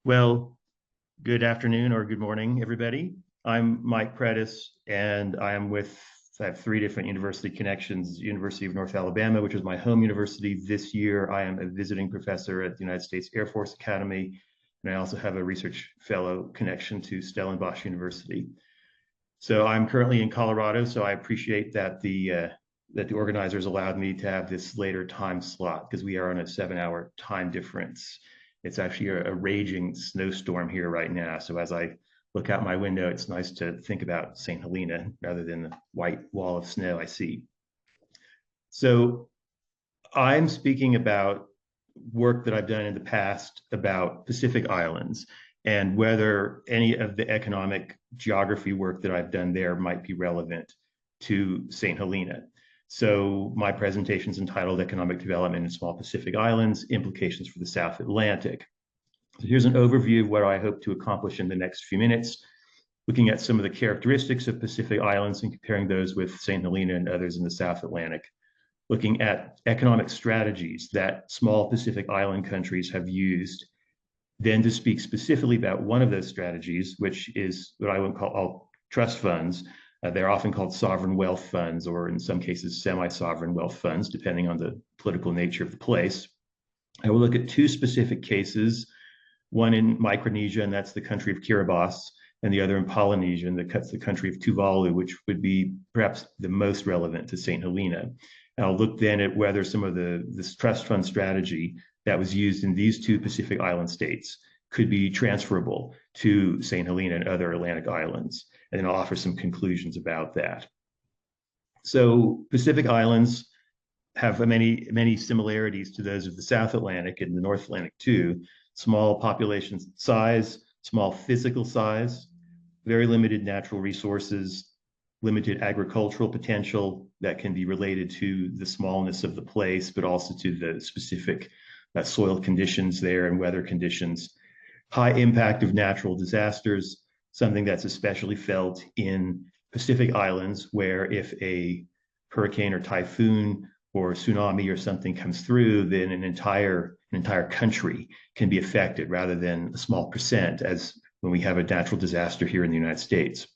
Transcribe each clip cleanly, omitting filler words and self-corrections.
Well, good afternoon or good morning, everybody. I'm Mike Pretes, and I have three different university connections. University of North Alabama, which is my home university. This year, I am a visiting professor at the United States Air Force Academy, and I also have a research fellow connection to Stellenbosch University. So I'm currently in Colorado, so I appreciate that the organizers allowed me to have this later time slot because we are on a 7-hour time difference. It's actually a raging snowstorm here right now. So as I look out my window, it's nice to think about St. Helena rather than the white wall of snow I see. So I'm speaking about work that I've done in the past about Pacific Islands and whether any of the economic geography work that I've done there might be relevant to St. Helena. So my presentation is entitled Economic Development in Small Pacific Islands, Implications for the South Atlantic. So here's an overview of what I hope to accomplish in the next few minutes, looking at some of the characteristics of Pacific Islands and comparing those with St. Helena and others in the South Atlantic, looking at economic strategies that small Pacific Island countries have used, then to speak specifically about one of those strategies, which is what I would call trust funds. They're often called sovereign wealth funds, or in some cases, semi-sovereign wealth funds, depending on the political nature of the place. I will look at two specific cases, one in Micronesia, and that's the country of Kiribati, and the other in Polynesia, and that's the country of Tuvalu, which would be perhaps the most relevant to St. Helena. And I'll look then at whether some of this trust fund strategy that was used in these two Pacific Island states could be transferable to St. Helena and other Atlantic islands. And then I'll offer some conclusions about that. So Pacific Islands have many similarities to those of the South Atlantic and the North Atlantic too. Small population size, small physical size, very limited natural resources, limited agricultural potential that can be related to the smallness of the place, but also to the specific soil conditions there and weather conditions. High impact of natural disasters, something that's especially felt in Pacific Islands, where if a hurricane or typhoon or tsunami or something comes through, then an entire country can be affected rather than a small percent, as when we have a natural disaster here in the United States.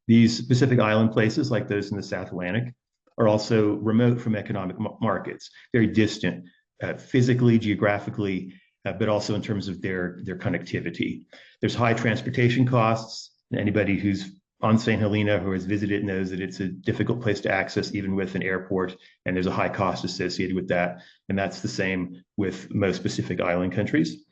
These Pacific Island places, like those in the South Atlantic, are also remote from economic markets, very distant physically, geographically, but also in terms of their connectivity. There's high transportation costs. Anybody who's on St. Helena who has visited knows that it's a difficult place to access, even with an airport, and there's a high cost associated with that. And that's the same with most Pacific Island countries.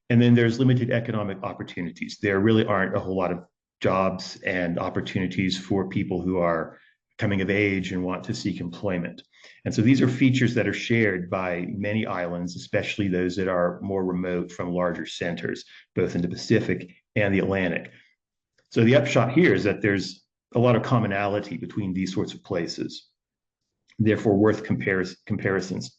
And then there's limited economic opportunities. There really aren't a whole lot of jobs and opportunities for people who are coming of age and want to seek employment. And so these are features that are shared by many islands, especially those that are more remote from larger centers, both in the Pacific and the Atlantic. So the upshot here is that there's a lot of commonality between these sorts of places, therefore worth comparisons.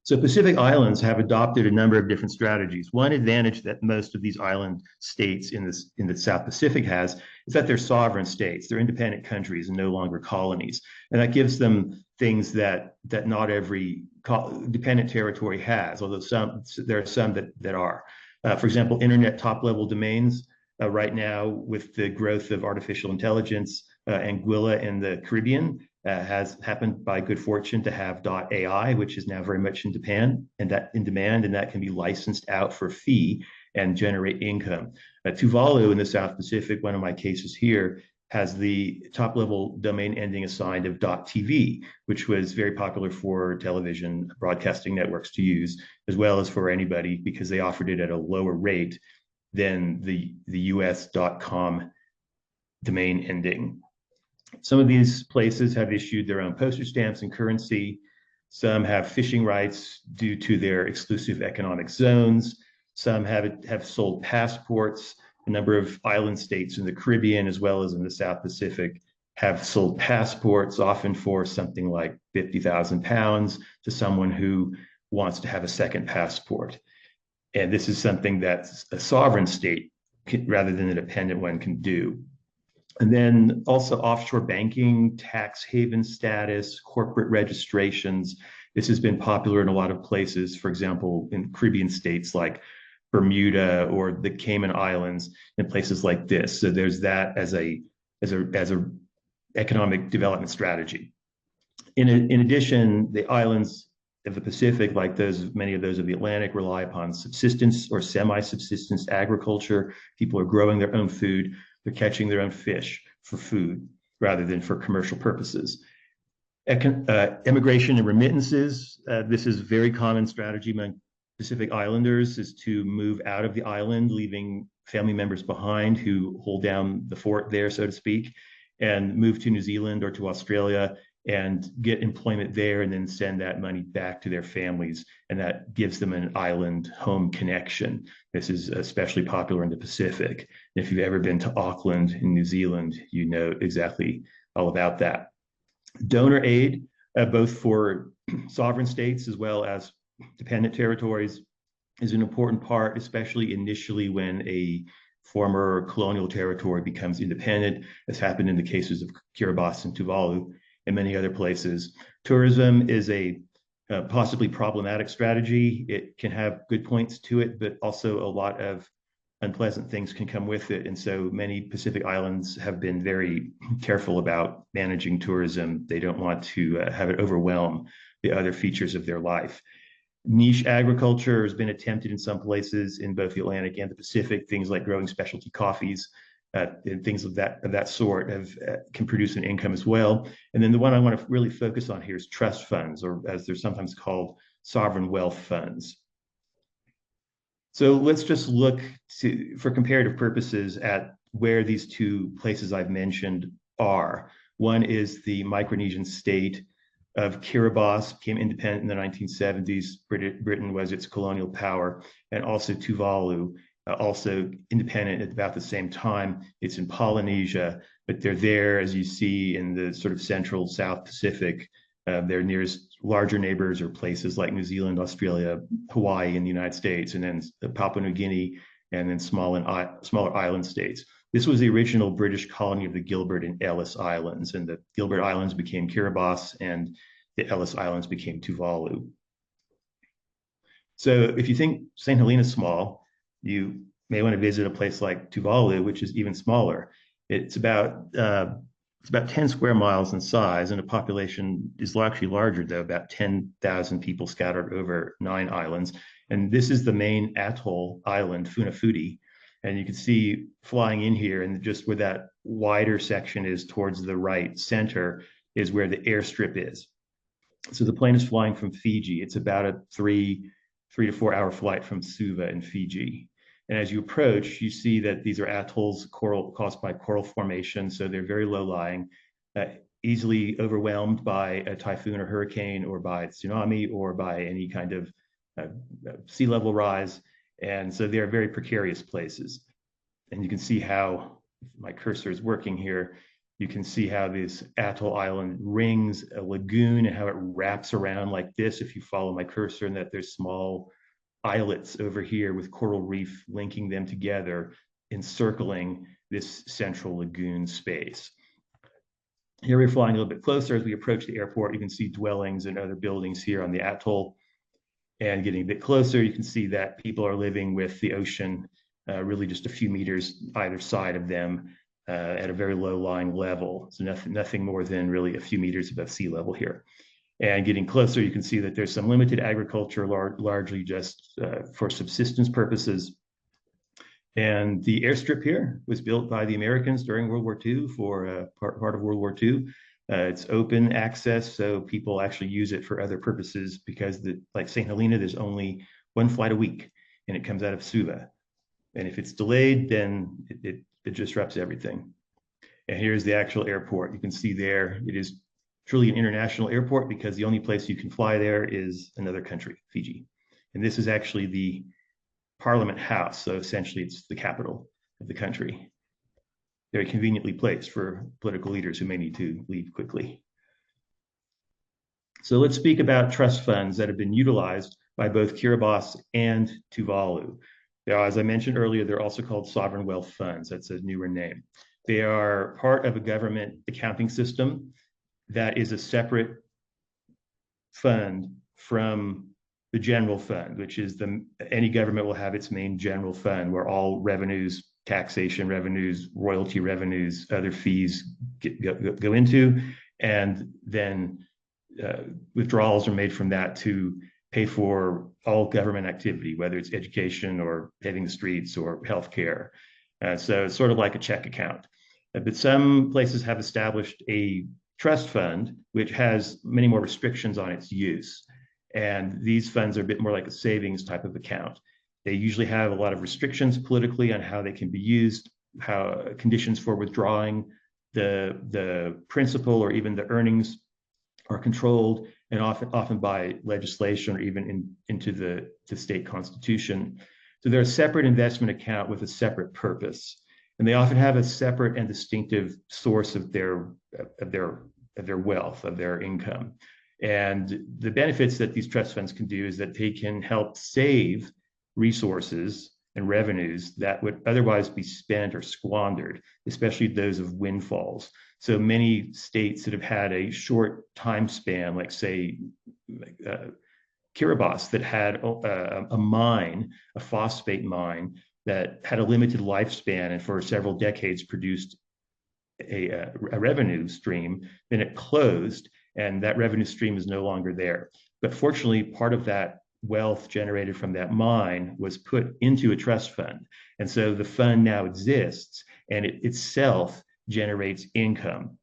So Pacific Islands have adopted a number of different strategies. One advantage that most of these island states in the South Pacific has is that they're sovereign states. They're independent countries and no longer colonies. And that gives them things that not every dependent territory has, although there are some that are. For example, internet top-level domains. Right now, with the growth of artificial intelligence, Anguilla in the Caribbean has happened by good fortune to have .ai, which is now very much in demand, and that can be licensed out for a fee and generate income. Tuvalu in the South Pacific, one of my cases here, has the top-level domain ending assigned of .tv, which was very popular for television broadcasting networks to use, as well as for anybody, because they offered it at a lower rate than the US .com domain ending. Some of these places have issued their own postage stamps and currency. Some have fishing rights due to their exclusive economic zones. Some have sold passports. A number of island states in the Caribbean, as well as in the South Pacific, have sold passports, often for something like 50,000 pounds, to someone who wants to have a second passport. And this is something that a sovereign state, rather than a dependent one, can do. And then also offshore banking, tax haven status, corporate registrations. This has been popular in a lot of places, for example, in Caribbean states like Bermuda or the Cayman Islands and places like this. So there's that as a economic development strategy. In addition, the islands of the Pacific, like many of those of the Atlantic, rely upon subsistence or semi-subsistence agriculture. People are growing their own food. They're catching their own fish for food rather than for commercial purposes. Immigration and remittances. This is a very common strategy among Pacific Islanders, is to move out of the island, leaving family members behind who hold down the fort there, so to speak, and move to New Zealand or to Australia and get employment there and then send that money back to their families. And that gives them an island home connection. This is especially popular in the Pacific. If you've ever been to Auckland in New Zealand, you know exactly all about that. Donor aid, both for sovereign states as well as dependent territories, is an important part, especially initially when a former colonial territory becomes independent, as happened in the cases of Kiribati and Tuvalu and many other places. Tourism is a possibly problematic strategy. It can have good points to it, but also a lot of unpleasant things can come with it. And so many Pacific Islands have been very careful about managing tourism. They don't want to have it overwhelm the other features of their life. Niche agriculture has been attempted in some places in both the Atlantic and the Pacific. Things like growing specialty coffees and things of that sort can produce an income as well. And then the one I want to really focus on here is trust funds, or as they're sometimes called, sovereign wealth funds. So let's just look for comparative purposes at where these two places I've mentioned are. One is the Micronesian state of Kiribati, became independent in the 1970s. Britain was its colonial power, and also Tuvalu, also independent at about the same time. It's in Polynesia, but they're there, as you see, in the sort of central South Pacific. Their nearest larger neighbors are places like New Zealand, Australia, Hawaii, and the United States, and then Papua New Guinea, and then smaller island states. This was the original British colony of the Gilbert and Ellice Islands, and the Gilbert Islands became Kiribati, and the Ellice Islands became Tuvalu. So if you think St. Helena is small, you may want to visit a place like Tuvalu, which is even smaller. It's about 10 square miles in size, and the population is actually larger, though, about 10,000 people scattered over 9 islands. And this is the main atoll island, Funafuti. And you can see flying in here, and just where that wider section is towards the right center is where the airstrip is. So the plane is flying from Fiji. It's about a 3 to 4 hour flight from Suva in Fiji. And as you approach, you see that these are atolls caused by coral formation. So they're very low lying, easily overwhelmed by a typhoon or hurricane, or by tsunami, or by any kind of sea level rise. And so they're very precarious places. And you can see how, if my cursor is working here, you can see how this atoll island rings a lagoon and how it wraps around like this, if you follow my cursor, and that there's small islets over here with coral reef linking them together, encircling this central lagoon space. Here we're flying a little bit closer. As we approach the airport, you can see dwellings and other buildings here on the atoll. And getting a bit closer, you can see that people are living with the ocean really just a few meters either side of them at a very low lying level. So nothing more than really a few meters above sea level here. And getting closer, you can see that there's some limited agriculture, largely just for subsistence purposes. And the airstrip here was built by the Americans during World War II for part of World War II. It's open access, so people actually use it for other purposes, because like St. Helena, there's only one flight a week, and it comes out of Suva. And if it's delayed, then it disrupts everything. And here's the actual airport. You can see there, it is truly an international airport, because the only place you can fly there is another country, Fiji. And this is actually the Parliament House. So essentially it's the capital of the country. Very conveniently placed for political leaders who may need to leave quickly. So let's speak about trust funds that have been utilized by both Kiribati and Tuvalu. Now, as I mentioned earlier, they're also called sovereign wealth funds. That's a newer name. They are part of a government accounting system that is a separate fund from the general fund, which is any government will have its main general fund where all revenues, taxation revenues, royalty revenues, other fees go into, and then withdrawals are made from that to pay for all government activity, whether it's education or paving the streets or healthcare. So it's sort of like a check account. But some places have established a trust fund, which has many more restrictions on its use. And these funds are a bit more like a savings type of account. They usually have a lot of restrictions politically on how they can be used, how conditions for withdrawing the principal or even the earnings are controlled, and often by legislation or even into the state constitution. So they're a separate investment account with a separate purpose, and they often have a separate and distinctive source of their wealth, of their income. And the benefits that these trust funds can do is that they can help save resources and revenues that would otherwise be spent or squandered, especially those of windfalls. So many states that have had a short time span, like say Kiribati, that had a mine, a phosphate mine that had a limited lifespan and for several decades produced a revenue stream, then it closed and that revenue stream is no longer there. But fortunately, part of that wealth generated from that mine was put into a trust fund. And so the fund now exists and it itself generates income.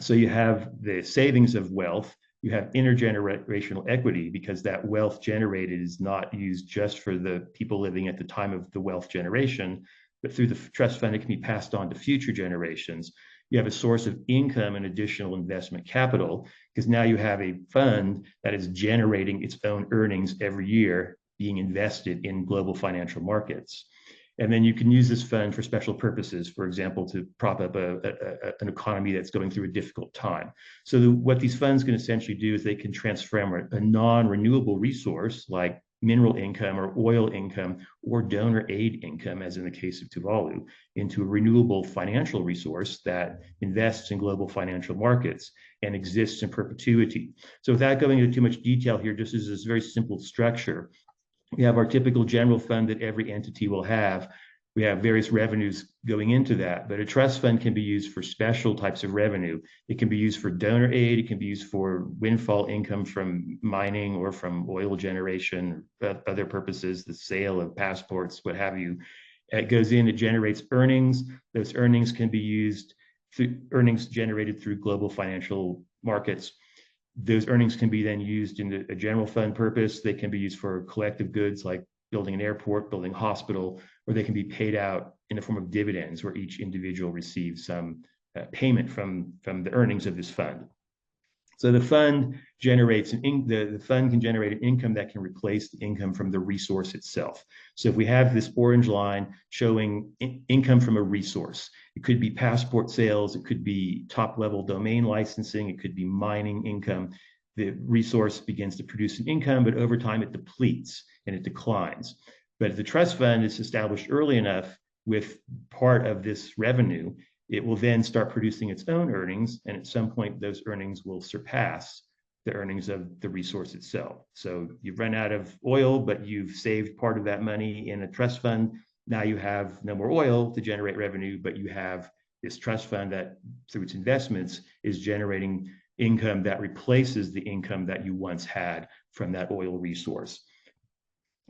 So you have the savings of wealth, you have intergenerational equity because that wealth generated is not used just for the people living at the time of the wealth generation, but through the trust fund, it can be passed on to future generations. You have a source of income and additional investment capital because now you have a fund that is generating its own earnings every year being invested in global financial markets. And then you can use this fund for special purposes, for example, to prop up an economy that's going through a difficult time. So what these funds can essentially do is they can transform a non-renewable resource like mineral income or oil income or donor aid income, as in the case of Tuvalu, into a renewable financial resource that invests in global financial markets and exists in perpetuity. So without going into too much detail here, just as this very simple structure, we have our typical general fund that every entity will have. We have various revenues going into that, but a trust fund can be used for special types of revenue. It can be used for donor aid. It can be used for windfall income from mining or from oil generation, other purposes, the sale of passports, what have you. It goes in, it generates earnings. Those earnings can be used through earnings generated through global financial markets. Those earnings can be then used in a general fund purpose. They can be used for collective goods like building an airport, building a hospital, or they can be paid out in the form of dividends where each individual receives some payment from the earnings of this fund. So the fund generates the fund can generate an income that can replace the income from the resource itself. So if we have this orange line showing income from a resource, it could be passport sales, it could be top level domain licensing, it could be mining income. The resource begins to produce an income, but over time it depletes and it declines. But if the trust fund is established early enough with part of this revenue, it will then start producing its own earnings, and at some point those earnings will surpass the earnings of the resource itself. So you've run out of oil, but you've saved part of that money in a trust fund. Now you have no more oil to generate revenue, but you have this trust fund that through its investments is generating income that replaces the income that you once had from that oil resource.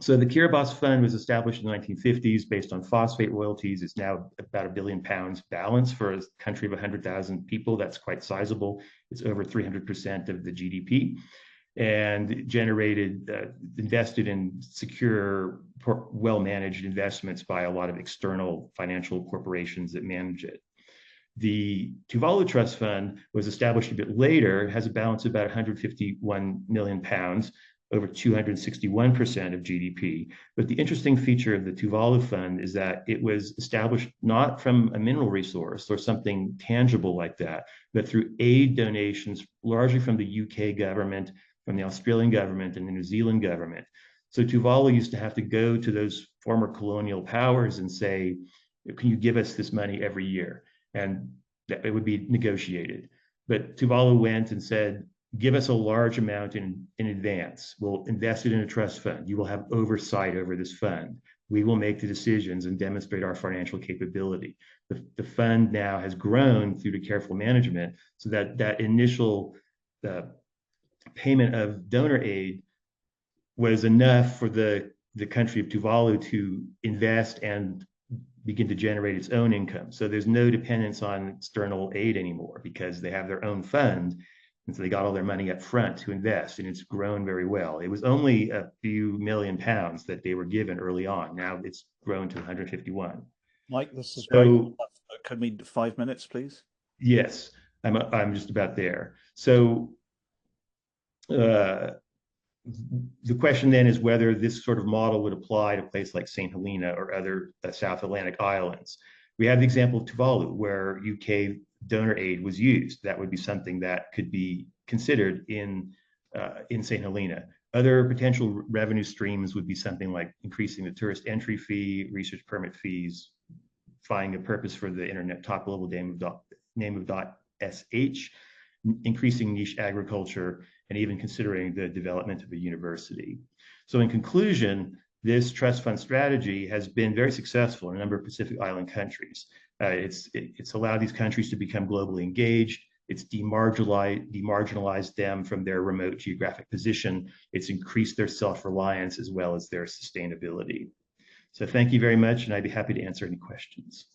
So the Kiribati Fund was established in the 1950s based on phosphate royalties. It's now about £1 billion balance for a country of 100,000 people. That's quite sizable. It's over 300% of the GDP, and generated, invested in secure, well-managed investments by a lot of external financial corporations that manage it. The Tuvalu Trust Fund was established a bit later, has a balance of about £151 million, over 261% of GDP. But the interesting feature of the Tuvalu Fund is that it was established not from a mineral resource or something tangible like that, but through aid donations, largely from the UK government, from the Australian government, and the New Zealand government. So Tuvalu used to have to go to those former colonial powers and say, can you give us this money every year? And that it would be negotiated. But Tuvalu went and said, give us a large amount in advance. We'll invest it in a trust fund. You will have oversight over this fund. We will make the decisions and demonstrate our financial capability. The fund now has grown through the careful management so that that initial payment of donor aid was enough for the country of Tuvalu to invest and begin to generate its own income. So there's no dependence on external aid anymore because they have their own fund. And so they got all their money up front to invest, and it's grown very well. It was only a few £1 million that they were given early on. Now it's grown to 151. Mike, this is great. So Can we 5 minutes, please? yes, I'm just about there. So uh, the question then is whether this sort of model would apply to a place like St. Helena or other South Atlantic islands. We have the example of Tuvalu, where UK donor aid was used. That would be something that could be considered in St. Helena. Other potential revenue streams would be something like increasing the tourist entry fee, research permit fees, finding a purpose for the internet top level name of .sh, increasing niche agriculture, and even considering the development of a university. So in conclusion, this trust fund strategy has been very successful in a number of Pacific Island countries. It's allowed these countries to become globally engaged. It's demarginalized them from their remote geographic position. It's increased their self-reliance as well as their sustainability. So thank you very much, and I'd be happy to answer any questions.